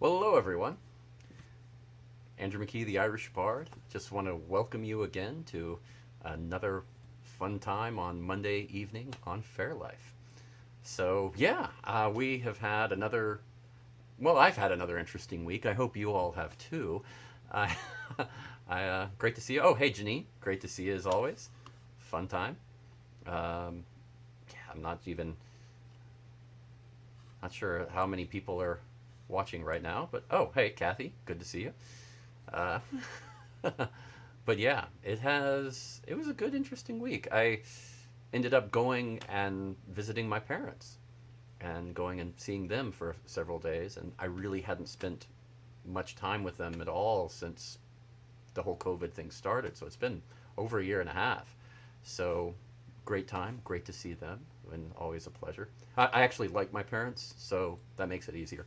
Well, hello everyone. Andrew McKee, the Irish Bard. Just want to welcome you again to another fun time on Monday evening on Fair Life. So, yeah, we have had another, well, I've had another interesting week. I hope you all have too. Uh, Great to see you. Oh, hey, Janine. Great to see you as always. Fun time. Yeah, I'm not sure how many people are watching right now, but oh, hey, Kathy. Good to see you. Uh, but yeah, it was a good, interesting week. I ended up going and visiting my parents and going and seeing them for several days. And I really hadn't spent much time with them at all since the whole COVID thing started. So it's been over a year and a half. So great time, great to see them, and always a pleasure. I actually like my parents, so that makes it easier.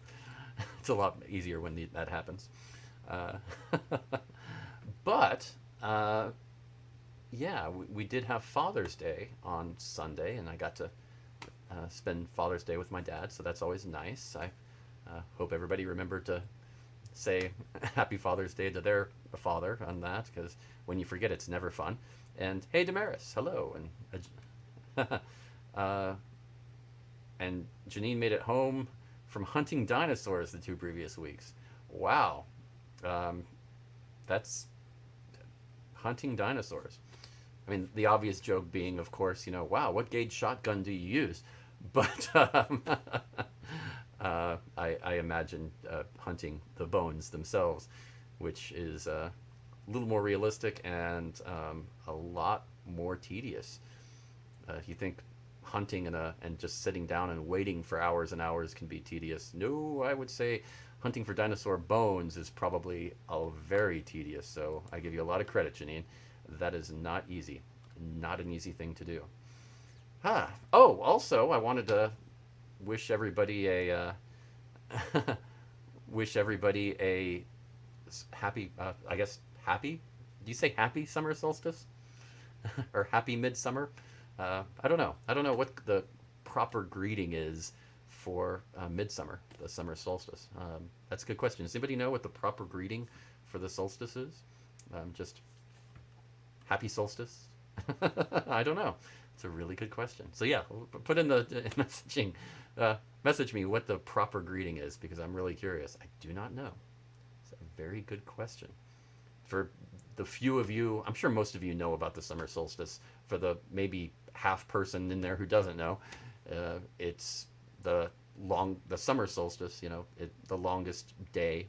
It's a lot easier when that happens. Uh, but yeah, we did have Father's Day on Sunday, and I got to spend Father's Day with my dad, so that's always nice. I hope everybody remembered to say Happy Father's Day to their father on that, because when you forget, it's never fun. And hey, Damaris, hello, uh, and Janine made it home from hunting dinosaurs the 2 previous weeks. Wow, um, that's hunting dinosaurs. I mean, the obvious joke being, of course, wow, what gauge shotgun do you use? But I imagine hunting the bones themselves, which is a little more realistic and a lot more tedious. You think hunting and just sitting down and waiting for hours and hours can be tedious? No, I would say hunting for dinosaur bones is probably very tedious. So I give you a lot of credit, Janine. That is not easy. Not an easy thing to do. Oh, also, I wanted to wish everybody a wish everybody a happy. I guess happy. Do you say happy summer solstice or happy midsummer? I don't know. I don't know what the proper greeting is for midsummer, the summer solstice. That's a good question. Does anybody know what the proper greeting for the solstice is? Just happy solstice? I don't know. It's a really good question. So yeah, put in the messaging. Message me what the proper greeting is because I'm really curious. I do not know. It's a very good question. For the few of you, I'm sure most of you know about the summer solstice. For the maybe half person in there who doesn't know, it's the summer solstice. The longest day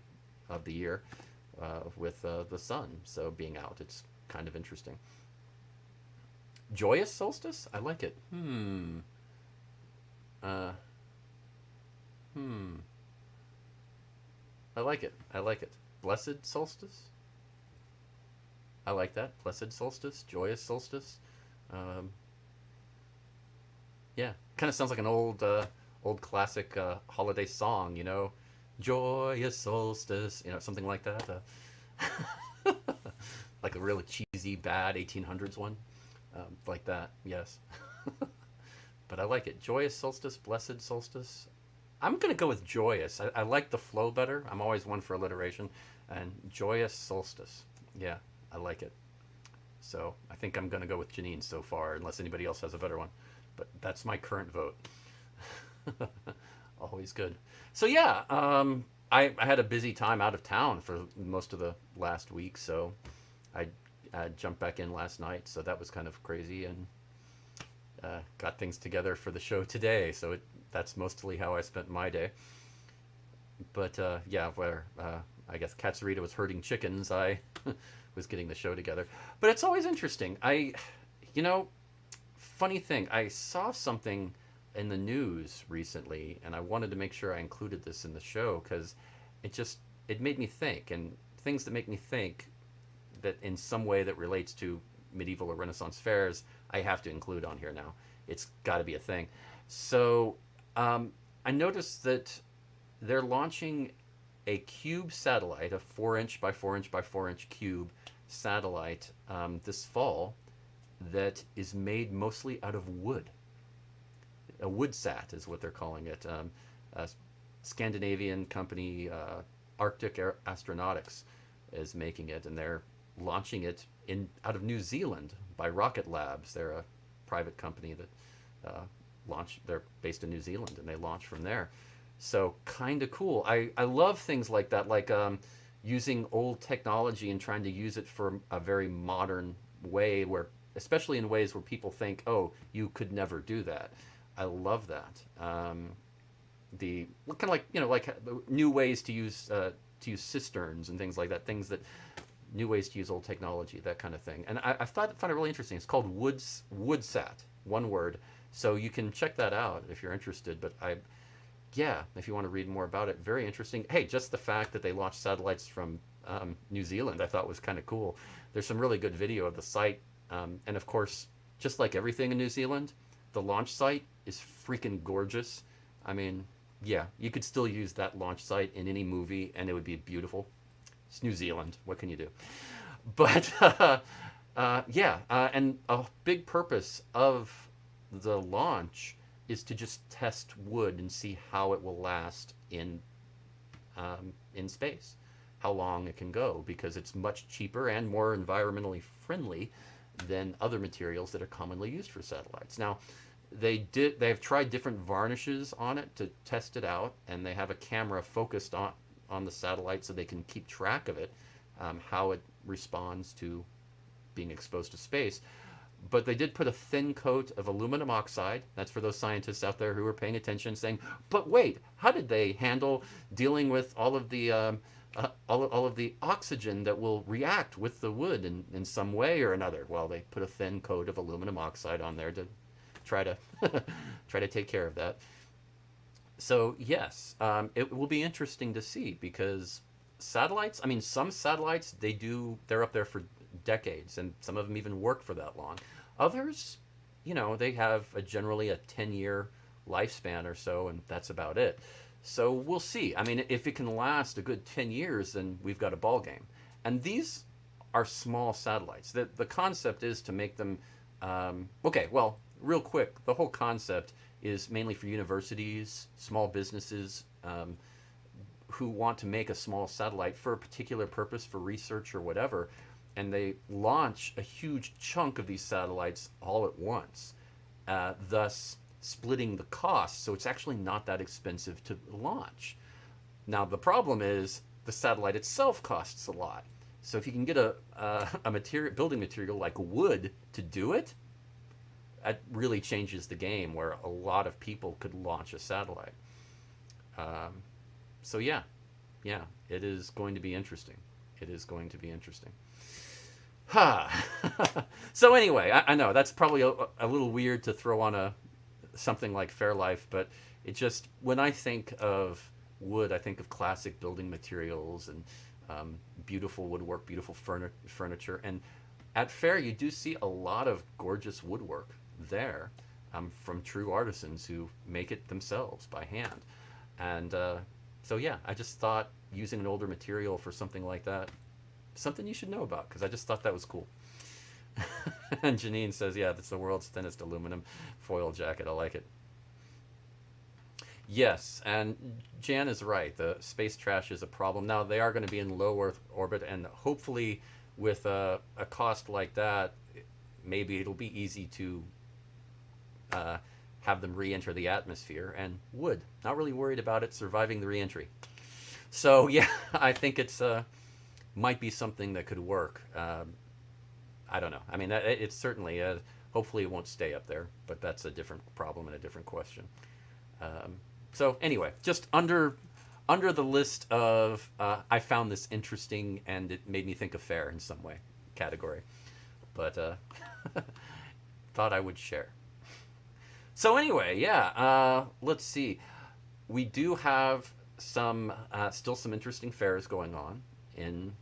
of the year with the sun so being out. It's kind of interesting. Joyous solstice? I like it. Uh, hmm. I like it. I like it. Blessed solstice? I like that. Blessed solstice. Joyous solstice. Um, yeah. Kind of sounds like an old classic holiday song, Joyous solstice, something like that. Like a really cheesy, bad 1800s one. Like that, yes. But I like it. Joyous solstice, blessed solstice. I'm going to go with joyous. I like the flow better. I'm always one for alliteration. And joyous solstice. Yeah, I like it. So I think I'm going to go with Janine so far, unless anybody else has a better one. But that's my current vote. Always good. So yeah, I had a busy time out of town for most of the last week, so I jumped back in last night. So that was kind of crazy, and got things together for the show today. So that's mostly how I spent my day. But yeah, where I guess Katsurita was herding chickens, I was getting the show together. But it's always interesting. You know, funny thing, I saw something in the news recently, and I wanted to make sure I included this in the show because it made me think, and things that make me think that in some way that relates to medieval or Renaissance fairs, I have to include on here now. It's got to be a thing. So I noticed that they're launching a cube satellite, a 4 inch by 4 inch by 4 inch cube satellite this fall that is made mostly out of wood. A wood sat is what they're calling it. Scandinavian company, Arctic Astronautics, is making it, and they're launching it in out of New Zealand by Rocket Labs. They're a private company that they're based in New Zealand, and they launch from there. So kind of cool. I love things like that, like using old technology and trying to use it for a very modern way, where especially in ways where people think, oh, you could never do that. I love that. The kind of like, like new ways to use cisterns and things like that. Things that new ways to use old technology, that kind of thing. And I found it really interesting. It's called Woodsat, one word. So you can check that out if you're interested. But yeah, if you want to read more about it, very interesting. Hey, just the fact that they launched satellites from New Zealand, I thought was kind of cool. There's some really good video of the site, and of course, just like everything in New Zealand, the launch site is freaking gorgeous. I mean, yeah, you could still use that launch site in any movie, and it would be beautiful. It's New Zealand. What can you do? But yeah, and a big purpose of the launch is to just test wood and see how it will last in space, how long it can go, because it's much cheaper and more environmentally friendly than other materials that are commonly used for satellites. Now, they've tried different varnishes on it to test it out, and they have a camera focused on the satellite so they can keep track of it, how it responds to being exposed to space. But they did put a thin coat of aluminum oxide. That's for those scientists out there who are paying attention, saying, "But wait, how did they handle dealing with all of the all of the oxygen that will react with the wood in some way or another?" Well, they put a thin coat of aluminum oxide on there to try to try to take care of that. So yes, it will be interesting to see, because satellites. I mean, some satellites they're up there for decades, and some of them even work for that long. Others, they have generally a 10-year lifespan or so, and that's about it. So we'll see. I mean, if it can last a good 10 years, then we've got a ball game. And these are small satellites. The concept is to make them. Okay, well, real quick, the whole concept is mainly for universities, small businesses, who want to make a small satellite for a particular purpose, for research or whatever, and they launch a huge chunk of these satellites all at once, thus splitting the cost, so it's actually not that expensive to launch. Now, the problem is the satellite itself costs a lot. So if you can get a building material like wood to do it, that really changes the game, where a lot of people could launch a satellite. So yeah, it is going to be interesting. It is going to be interesting. So anyway, I know that's probably a little weird to throw on something like Fairlife, but it just, when I think of wood, I think of classic building materials and beautiful woodwork, beautiful furniture. And at Faire, you do see a lot of gorgeous woodwork there, from true artisans who make it themselves by hand. And so yeah, I just thought using an older material for something like that, something you should know about, because I just thought that was cool. And Janine says, yeah, that's the world's thinnest aluminum foil jacket. I like it. Yes, and Jan is right. The space trash is a problem. Now, they are going to be in low Earth orbit, and hopefully with a cost like that, maybe it'll be easy to have them re-enter the atmosphere, and wood. Not really worried about it surviving the re-entry. So yeah, I think it's might be something that could work. I don't know. I mean, it's certainly, hopefully it won't stay up there, but that's a different problem and a different question. So anyway, just under the list of I found this interesting and it made me think of Faire in some way category, but thought I would share. So anyway, yeah, let's see. We do have some still some interesting fairs going on in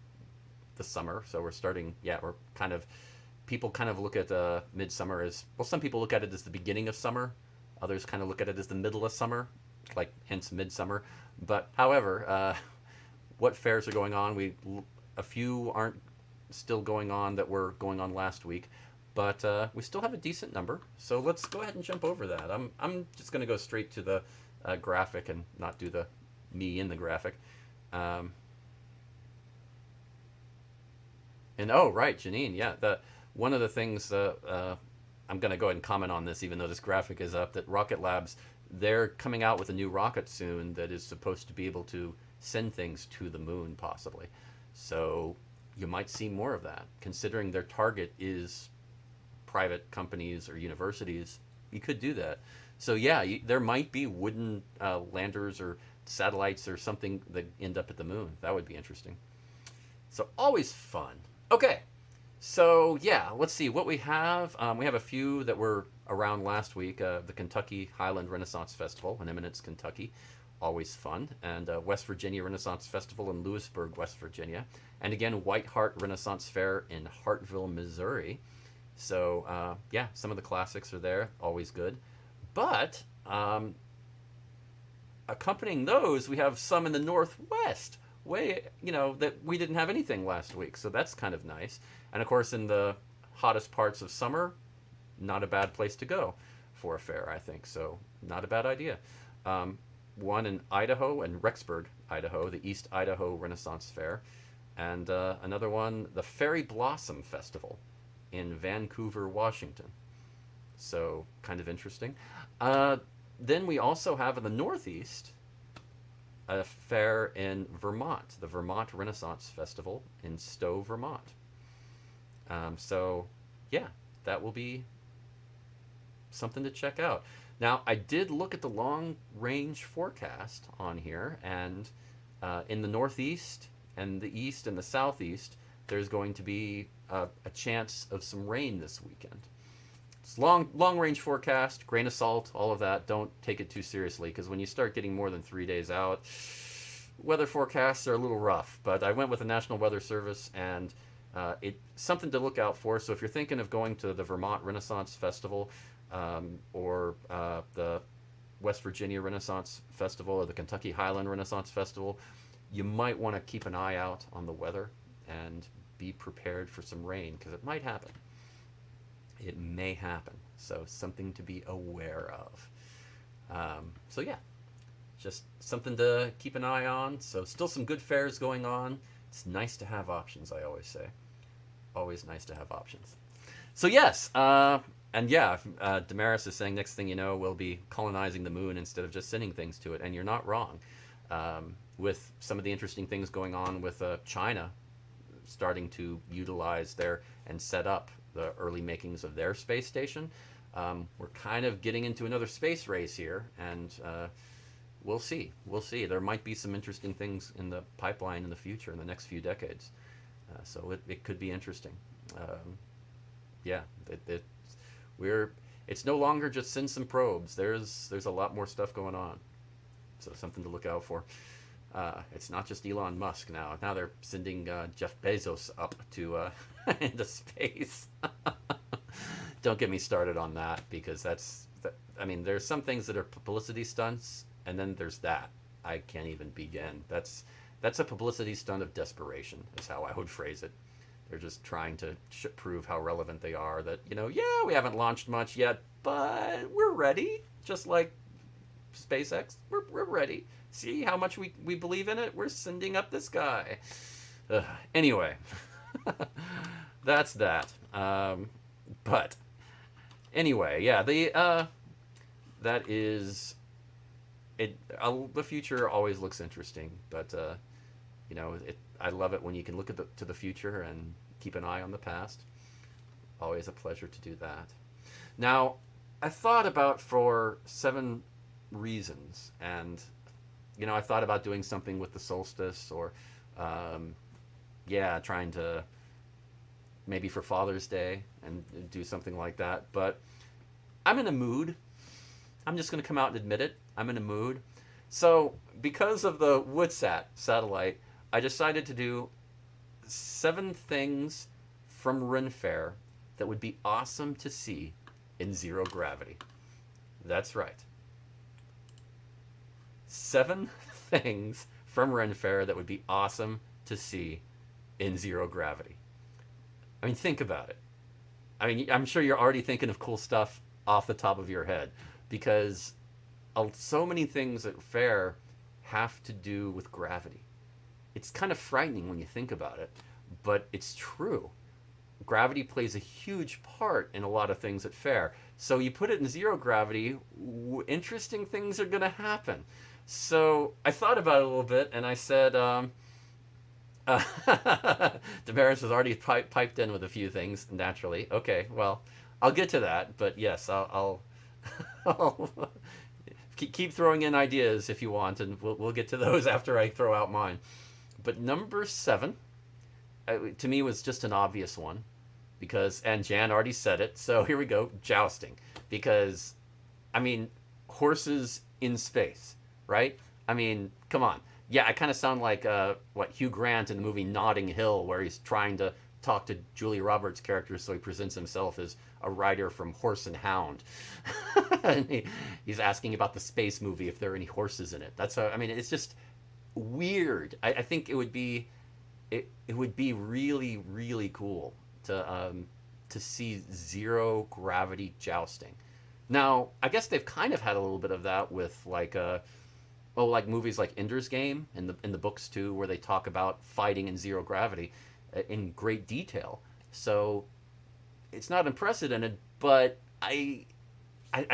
the summer. So we're starting. Yeah, we're kind of, people kind of look at MidSummer as, well, some people look at it as the beginning of summer. Others kind of look at it as the middle of summer, like hence MidSummer. But however, what fairs are going on? A few aren't still going on that were going on last week, but we still have a decent number. So let's go ahead and jump over that. I'm just going to go straight to the graphic and not do the me in the graphic. Um, and oh, right, Janine, yeah, the one of the things I'm going to go ahead and comment on this, even though this graphic is up. That Rocket Labs, they're coming out with a new rocket soon that is supposed to be able to send things to the moon, possibly. So you might see more of that, considering their target is private companies or universities. You could do that. So yeah, there might be wooden landers or satellites or something that end up at the moon. That would be interesting. So always fun. Okay, so yeah, let's see what we have. We have a few that were around last week. The Kentucky Highland Renaissance Festival in Eminence, Kentucky, always fun, and West Virginia Renaissance Festival in Lewisburg, West Virginia, and again White Hart Renaissance Fair in Hartville, Missouri. So yeah, some of the classics are there, always good. But accompanying those, we have some in the Northwest, way that we didn't have anything last week. So that's kind of nice. And of course, in the hottest parts of summer, not a bad place to go for a fair, I think. So not a bad idea. One in Idaho, in Rexburg, Idaho, the East Idaho Renaissance Fair, and another one, the Fairy Blossom Festival in Vancouver, Washington. So kind of interesting. Then we also have in the Northeast a fair in Vermont, the Vermont Renaissance Festival in Stowe, Vermont. So yeah, that will be something to check out. Now, I did look at the long range forecast on here, and in the Northeast and the East and the Southeast, there's going to be a chance of some rain this weekend. It's long range forecast, grain of salt, all of that. Don't take it too seriously, because when you start getting more than 3 days out, weather forecasts are a little rough. But I went with the National Weather Service, and it's something to look out for. So if you're thinking of going to the Vermont Renaissance Festival, or the West Virginia Renaissance Festival, or the Kentucky Highland Renaissance Festival, you might want to keep an eye out on the weather and be prepared for some rain, because it might happen. It may happen. So something to be aware of. So yeah, just something to keep an eye on. So still some good fairs going on. It's nice to have options, I always say. Always nice to have options. So yes, and yeah, Damaris is saying next thing you know, we'll be colonizing the moon instead of just sending things to it. And you're not wrong. With some of the interesting things going on with China starting to utilize their and set up the early makings of their space station, we're kind of getting into another space race here, and we'll see. We'll see. There might be some interesting things in the pipeline in the future, in the next few decades. So it could be interesting. Yeah, it's no longer just send some probes. There's a lot more stuff going on. So something to look out for. It's not just Elon Musk now. Now they're sending Jeff Bezos up to into space. Don't get me started on that, because I mean, there's some things that are publicity stunts, and then there's that. I can't even begin. That's a publicity stunt of desperation, is how I would phrase it. They're just trying to prove how relevant they are. That, yeah, we haven't launched much yet, but we're ready. Just like SpaceX, we're ready. See how much we believe in it? We're sending up this guy. Anyway, that's that. But anyway, yeah, that is it. The future always looks interesting, but I love it when you can look to the future and keep an eye on the past. Always a pleasure to do that. Now, I thought about for 7 reasons, and I thought about doing something with the solstice, or trying to maybe for Father's Day and do something like that. But I'm in a mood. I'm just going to come out and admit it. I'm in a mood. So because of the Woodsat satellite, I decided to do 7 things from Ren Fair that would be awesome to see in zero gravity. That's right. 7 things from Ren Fair that would be awesome to see in zero gravity. I mean, think about it. I mean, I'm sure you're already thinking of cool stuff off the top of your head, because so many things at Fair have to do with gravity. It's kind of frightening when you think about it, but it's true. Gravity plays a huge part in a lot of things at Faire. So you put it in zero gravity, interesting things are going to happen. So I thought about it a little bit, and I said, Damaris has already piped in with a few things, naturally. Okay, well, I'll get to that, but yes, I'll keep throwing in ideas if you want, and we'll get to those after I throw out mine. But number 7, to me, was just an obvious one, because, and Jan already said it, so here we go, jousting. Because, I mean, horses in space, right? I mean, come on. Yeah, I kind of sound like Hugh Grant in the movie Notting Hill, where he's trying to talk to Julia Roberts' character, so he presents himself as a writer from Horse and Hound, and he's asking about the space movie if there are any horses in it. That's how, I mean, it's just weird. I think it would be really really cool to see zero gravity jousting. Now, I guess they've kind of had a little bit of that with like like movies like Ender's Game in the books too, where they talk about fighting in zero gravity in great detail. So it's not unprecedented, but I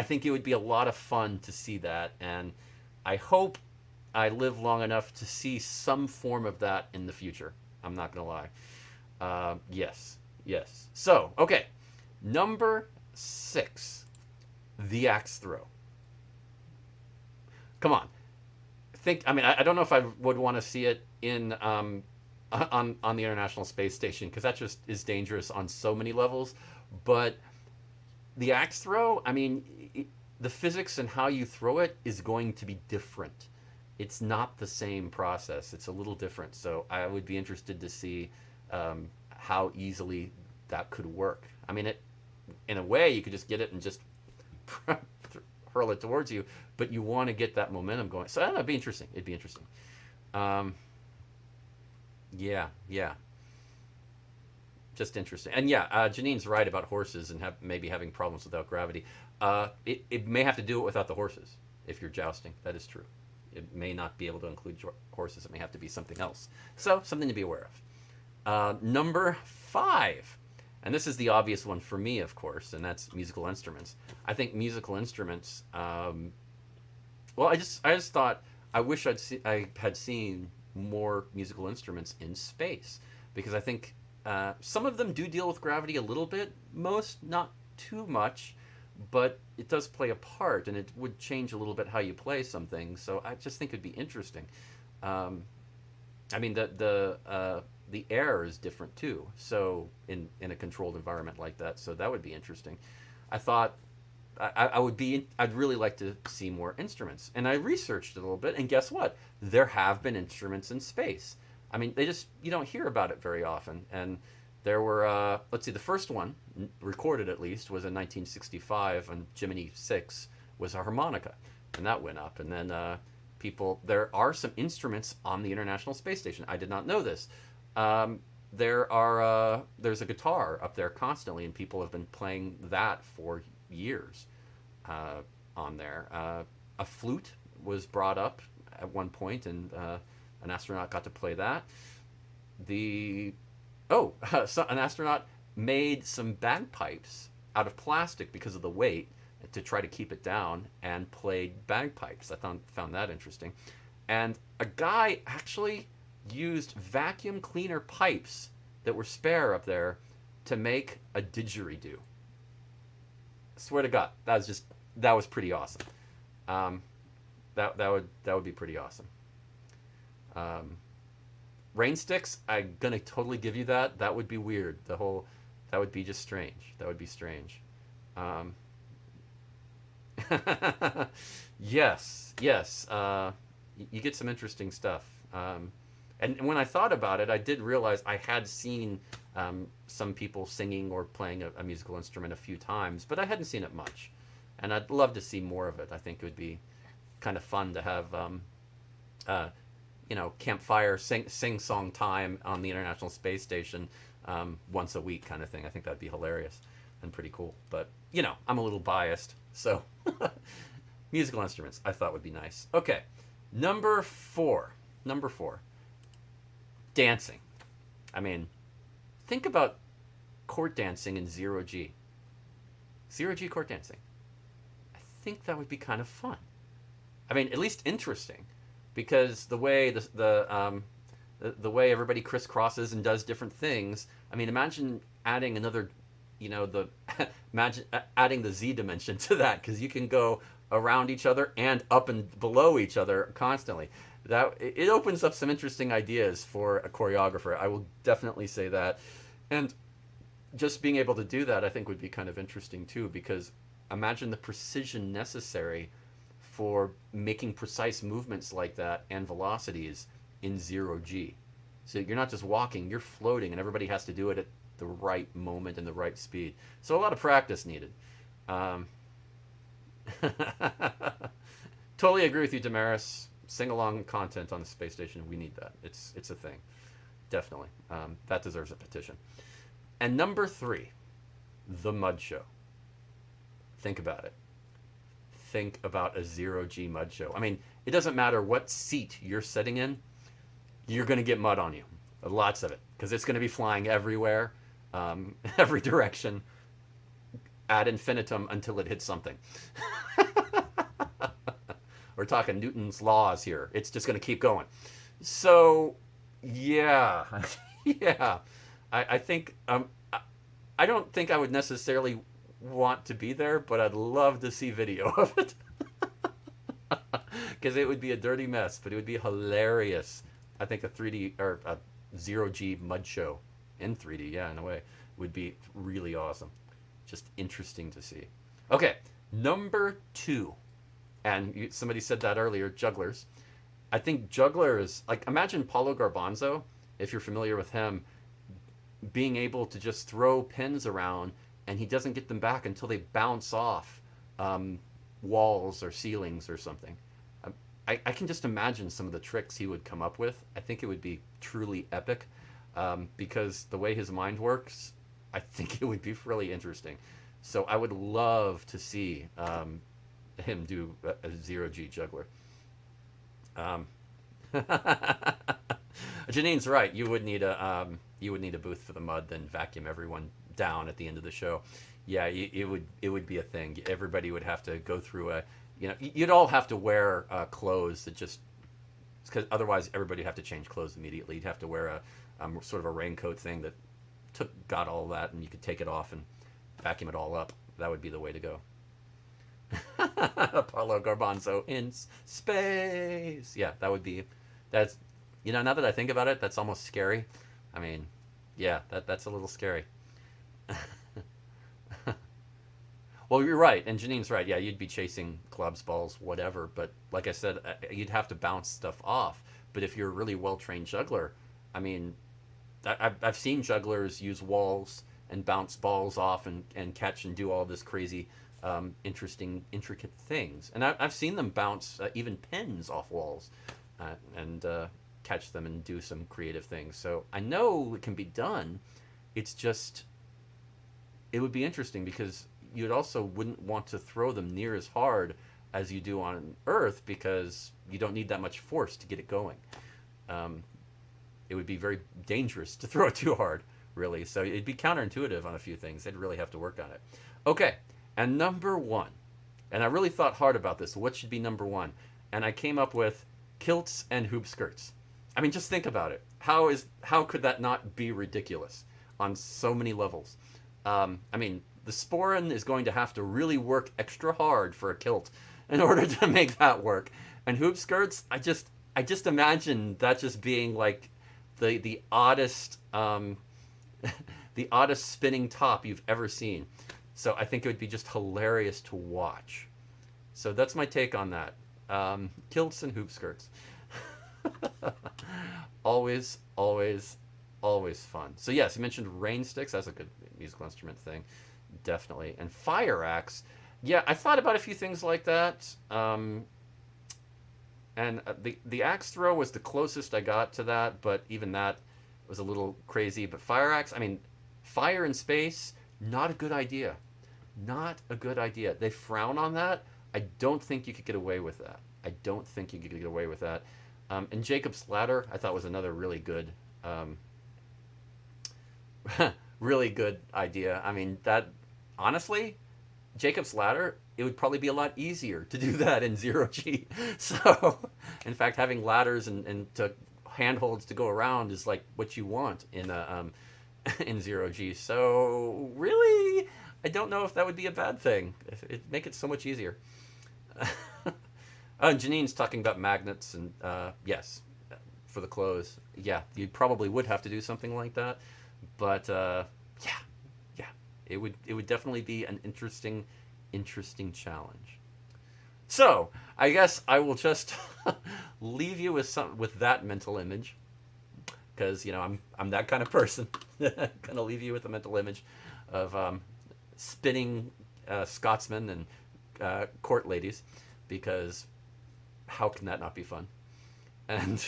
think it would be a lot of fun to see that, and I hope I live long enough to see some form of that in the future. I'm not gonna lie. Yes. So, okay, number 6, the axe throw. Come on, I mean, I don't know if I would want to see it in on the International Space Station, because that just is dangerous on so many levels. But the axe throw, I mean, the physics and how you throw it is going to be different. It's not the same process. It's a little different. So I would be interested to see how easily that could work. I mean, in a way, you could just get it and just hurl it towards you, but you want to get that momentum going. So that'd be interesting. It'd be interesting. Yeah. Just interesting. And yeah, Janine's right about horses and maybe having problems without gravity. It may have to do it without the horses if you're jousting. That is true. It may not be able to include horses. It may have to be something else. So something to be aware of. Number 5. And this is the obvious one for me, of course, and that's musical instruments. I think musical instruments. Well, I just thought I wish I had seen more musical instruments in space, because I think some of them do deal with gravity a little bit. Most not too much, but it does play a part, and it would change a little bit how you play some things. So I just think it'd be interesting. I mean, the air is different too, so in a controlled environment like that, so that would be interesting. I thought I'd really like to see more instruments, and I researched it a little bit, and guess what? There have been instruments in space. I mean, you don't hear about it very often, and there were let's see, the first one recorded at least was in 1965 on Gemini 6, was a harmonica, and that went up, and then there are some instruments on the International Space Station. I did not know this. There's a guitar up there constantly, and people have been playing that for years on there. A flute was brought up at one point, and an astronaut got to play that. So an astronaut made some bagpipes out of plastic because of the weight to try to keep it down, and played bagpipes. I found that interesting. And a guy actually used vacuum cleaner pipes that were spare up there to make a didgeridoo. I swear to God, that was pretty awesome. That would be pretty awesome. Rain sticks, I'm gonna totally give you that. That would be weird. That would be just strange. That would be strange. Yes. You get some interesting stuff. And when I thought about it, I did realize I had seen some people singing or playing a musical instrument a few times, but I hadn't seen it much. And I'd love to see more of it. I think it would be kind of fun to have, campfire sing-song time on the International Space Station once a week kind of thing. I think that'd be hilarious and pretty cool. But, I'm a little biased, so musical instruments I thought would be nice. Okay, Number four. Number four. Dancing. I mean, think about court dancing in zero G. Zero G court dancing. I think that would be kind of fun. I mean, at least interesting, because the way the way everybody crisscrosses and does different things. I mean, imagine adding another, the imagine adding the Z dimension to that, because you can go around each other and up and below each other constantly. That it opens up some interesting ideas for a choreographer. I will definitely say that, and just being able to do that, I think, would be kind of interesting too, because imagine the precision necessary for making precise movements like that and velocities in zero G. So you're not just walking, you're floating, and everybody has to do it at the right moment and the right speed. So a lot of practice needed. Um, totally agree with you, Damaris. Sing along content on the space station. We need that. It's a thing. Definitely. That deserves a petition. And number three, the mud show. Think about it. Think about a zero G mud show. I mean, it doesn't matter what seat you're sitting in, you're going to get mud on you. Lots of it. Because it's going to be flying everywhere, every direction, ad infinitum until it hits something. We're talking Newton's laws here. It's just going to keep going. So, yeah. Yeah. I think, I don't think I would necessarily want to be there, but I'd love to see video of it. Because it would be a dirty mess, but it would be hilarious. I think a 3D or a zero G mud show in 3D, yeah, in a way, would be really awesome. Just interesting to see. Okay, number two. And somebody said that earlier, jugglers. I think jugglers, like, imagine Paulo Garbanzo, if you're familiar with him, being able to just throw pins around and he doesn't get them back until they bounce off walls or ceilings or something. I can just imagine some of the tricks he would come up with. I think it would be truly epic, because the way his mind works, I think it would be really interesting. So I would love to see him do a zero G juggler. Janine's right. You would need a booth for the mud, then vacuum everyone down at the end of the show. Yeah, it would be a thing. Everybody would have to go through you'd all have to wear clothes that just, because otherwise everybody would have to change clothes immediately. You'd have to wear a sort of a raincoat thing that got all that, and you could take it off and vacuum it all up. That would be the way to go. Paulo Garbanzo in space. Yeah, that's now that I think about it, that's almost scary. I mean, yeah, that's a little scary. Well, you're right, and Janine's right. Yeah, you'd be chasing clubs, balls, whatever. But like I said, you'd have to bounce stuff off. But if you're a really well-trained juggler, I mean, I've seen jugglers use walls and bounce balls off and catch and do all this crazy, interesting, intricate things. And I've seen them bounce even pins off walls and catch them and do some creative things. So I know it can be done. It's just, it would be interesting because you also wouldn't want to throw them near as hard as you do on Earth, because you don't need that much force to get it going. It would be very dangerous to throw it too hard, really. So it'd be counterintuitive on a few things. They'd really have to work on it. Okay, and number one, and I really thought hard about this. What should be number one? And I came up with kilts and hoop skirts. I mean, just think about it. How could that not be ridiculous on so many levels? I mean, the Sporin is going to have to really work extra hard for a kilt in order to make that work. And hoop skirts, I just imagine that just being like the oddest the oddest spinning top you've ever seen. So I think it would be just hilarious to watch. So that's my take on that. Kilts and hoop skirts. Always, always, always fun. So yes, you mentioned rain sticks. That's a good musical instrument thing. Definitely. And fire axe. Yeah, I thought about a few things like that. And the axe throw was the closest I got to that, but even that was a little crazy. But fire axe, I mean, fire in space, not a good idea. Not a good idea. They frown on that. I don't think you could get away with that. I don't think you could get away with that. And Jacob's Ladder, I thought was another really good, um, really good idea. I mean, that honestly, Jacob's Ladder, it would probably be a lot easier to do that in zero G. So, in fact, having ladders and to handholds to go around is like what you want in a in zero G. So, really, I don't know if that would be a bad thing. It'd make it so much easier. Janine's talking about magnets, and yes, for the clothes. Yeah, you probably would have to do something like that, but yeah, yeah, it would definitely be an interesting challenge. So I guess I will just leave you with that mental image, because I'm that kind of person. Gonna leave you with a mental image of spinning Scotsmen and court ladies, because how can that not be fun? And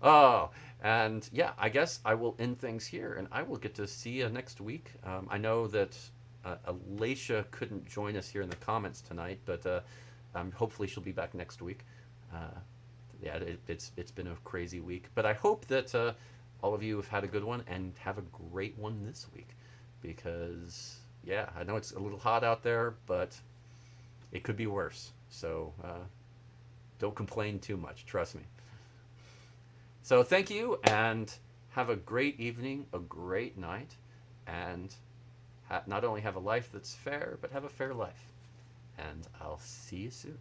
oh, and yeah, I guess I will end things here, and I will get to see you next week. I know that Alacia couldn't join us here in the comments tonight, but hopefully she'll be back next week. Uh, yeah, it's been a crazy week, but I hope that all of you have had a good one and have a great one this week, because yeah, I know it's a little hot out there, but it could be worse. So don't complain too much. Trust me. So thank you, and have a great evening, a great night, and not only have a life that's fair, but have a fair life. And I'll see you soon.